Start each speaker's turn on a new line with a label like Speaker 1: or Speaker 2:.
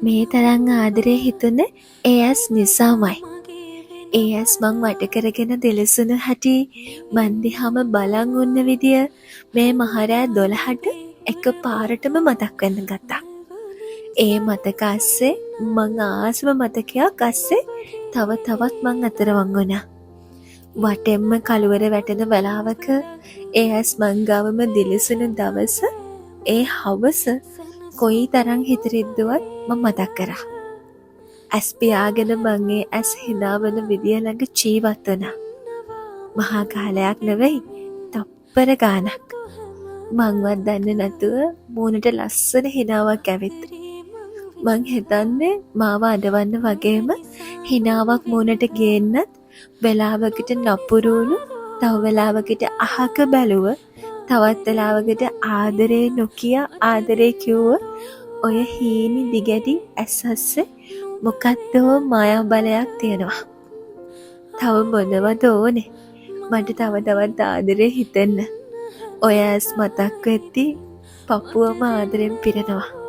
Speaker 1: මේ තරම් ආදරේ හිතුනේ ඒ ඇස් නිසාමයි. ඒ ඇස් මං වට කරගෙන දිලිසුණු හැටි, මන් දිහාම බලන් උන්න විදිය මේ මහරෑ 12ට එක පාරටම මතක් වෙන්න ගත්තා. ඒ මතක අස්සේ මං ආසම මතකයක් අස්සේ තව තවත් මං අතරමං වුණා. වටෙන්ම කළුවර වැටෙන වෙලාවක ඒ ඇස් මං ගාවම දිලිසුණු දවස, ඒ හවස කොයි තරම් හිතරිද්දුවත් මම මතක් කරා. ඇස් පියාගෙන මං ඒ ඇස් හිනාවන විදිය ළඟ ජීවත් වුණා. මහා කාලයක් නෙවෙයි, තප්පර ගානක්. මංවත් දන්නේ නැතුව මූණට ලස්සන හිනාවක් ඇවිත්. මං හිතන්නේ මාව අඩවන්න වගේම හිනාවක් මූණට ගේන්නත් වෙලාවකට නපුරුණු, තව වෙලාවකට අහක බැලුව, තවත් වෙලාවකට ආදරේ නොකිය ආදරේ කිව්ව ඔය හීනි දිගැටි ඇස් අස්සේ මොකක්දෝ මායා බලයක් තියෙනවා. තව මොනවද ඕනේ? මට තව තවත් ආදරේ හිතෙන්න. ඔය ඇස් මතක් වෙද්දි පපුවම ආදරෙන් පිරෙනවා.